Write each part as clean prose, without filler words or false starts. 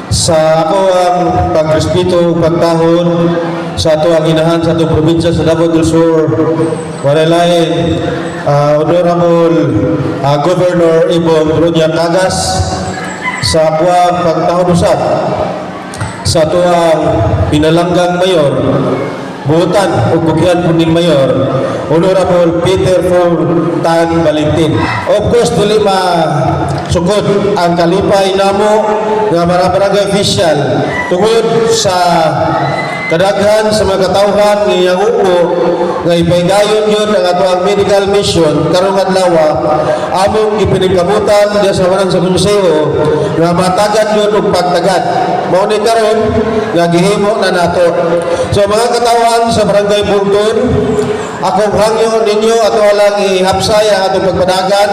Sa ako ang pagrespeto ug pagtahon sa ato ang inahan sa atong probinsya sa Davao del Sur, walay Honorable Governor Ibong Ronya Cagas, sa ako ang pagtahon usab sa ato ang pinalanggang mayor, buotan o bukyan po ning mayor, Honorable Peter Tan Valentin. Of course, dili sukod ang kalipay namo nga mga barangay official tungod sa kadaghan sa mga katawhan nga upo nga ipaygayon yun ang ato ang medical mission karong adlaw among ipinikabutan diya sa wanang sa konseho nga matagad yun og pagtagad. Mao ni karon nga gihimo na nato. So mga katawhan sa barangay Bugton, akong hangyo ninyo ato lang ihapsay ang atong pagpadagan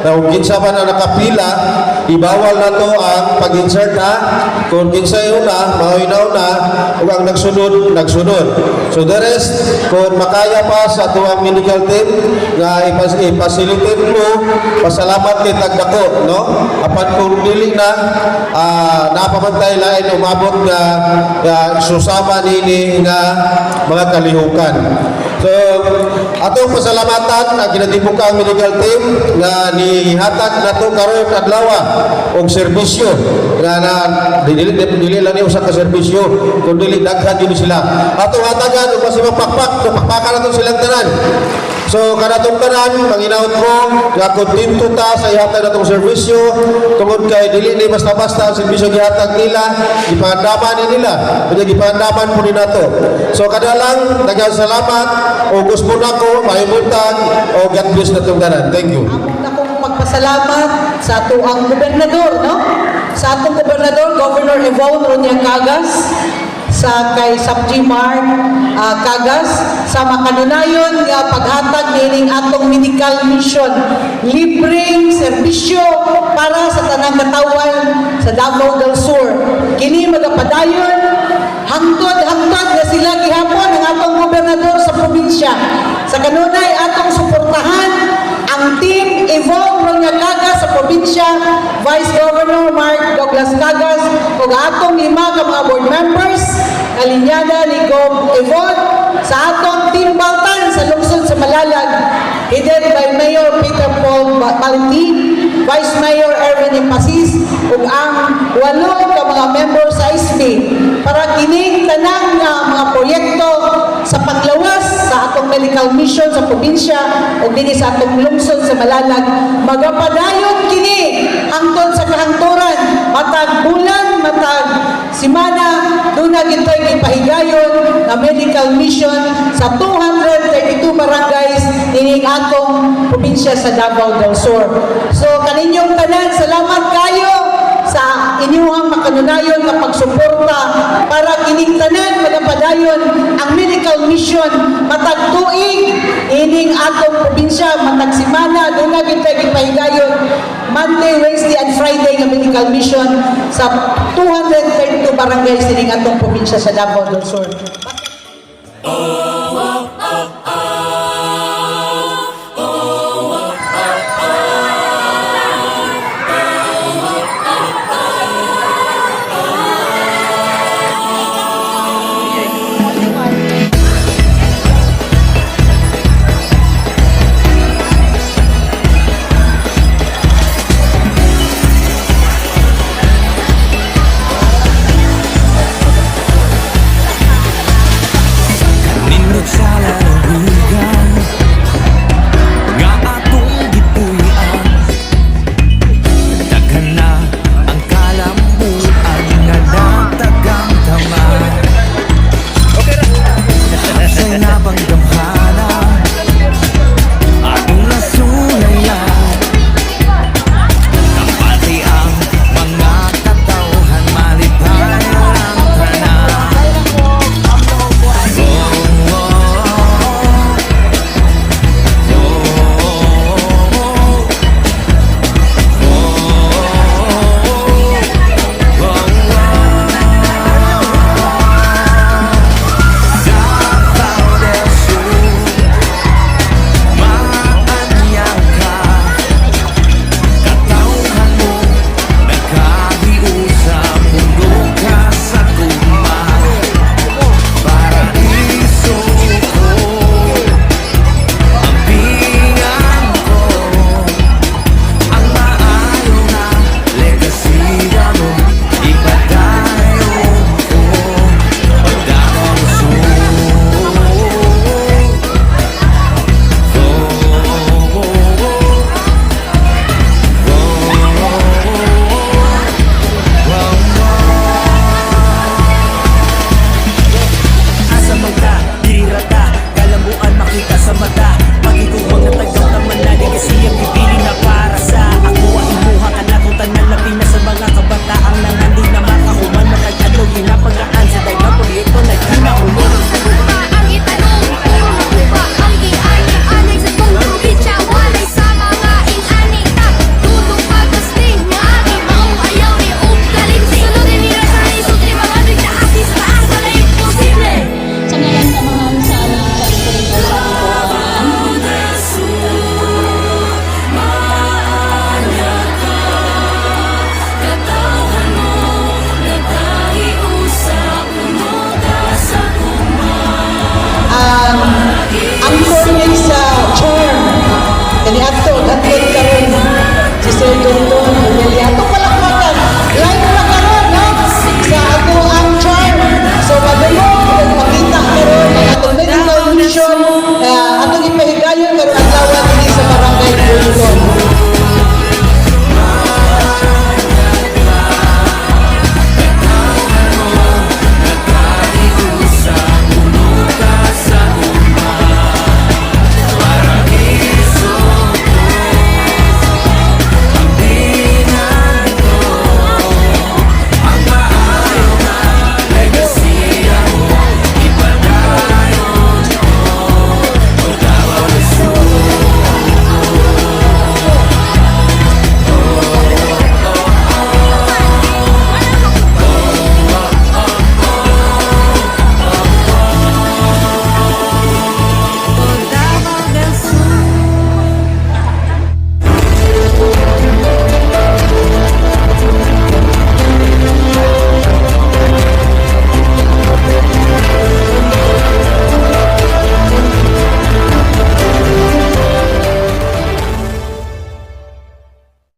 na kung kinsa man ang nakapila, ibawal na to ang pag-insert na kung kinsa una, mahinaw na ug ang nagsunod. So the rest, kung makaya pa sa ato ang medical team nga i-facilitate mo, pasalamat kay tagdako, no? Apan kung dili na napamantay lain umabot nga susama nini nga mga kalihukan. So, atong pasalamatan ang kinatibukang medical team nga nihatag nato karon adlaw og serbisyo nga dili lang ni usa ka serbisyo kundi daghan yun sila. Atong hatagan og masimang pakpakan nato silang tanan. So kanatong tanan manginaot ko nga kontento ta sa ihatag natong serbisyo tungod kay dili ni basta-basta ang serbisyo gihatag nila, gipandaman nila, kunya gipandaman po ni nato. So kada lang daghang salamat o gusto nako mahimutan o God bless natong tanan. Thank you. Akong magpasalamat sa ato ang gobernador, no? Sa atong gobernador, Governor Ibong Ronya Cagas, sa kay Subji Mark Cagas, sa makanunayon nga paghatag nining atong medical mission, libreng serbisyo para sa tanang katawan sa Davao del Sur. Kini magapadayon hangtod na sila gihapon ang atong gobernador sa probinsya. Sa kanunay atong suportahan ang team Ibong Ronya Cagas sa probinsya, Vice Governor Mark Douglas Cagas ug atong lima ka mga board members, Alinyada Ligob Evon, sa atong team Baltan sa lungsod sa Malalag, headed by Mayor Peter Paul Valentin, Vice Mayor Erwin Impasis ug ang 8 ka mga member sa ISB para kining tanang mga proyekto sa paglawas sa atong medical mission sa probinsya ug dinhi sa atong lungsod sa Malalag magapadayon kini hangtod sa kahangturan matag bulan matag simana duna gitoy gipahigayon nga medical mission sa 232 barangays ining atong probinsya sa Davao del Sur. So kaninyong tanan, salamat kayo sa inyong makanunayon nga pagsuporta para kining tanan magapadayon ang medical mission matag tuig ining atong probinsya matag simana duna gitoy gipahigayon Monday, Wednesday, and Friday nga medical mission sa 232 barangays ining atong probinsya sa Davao del Sur.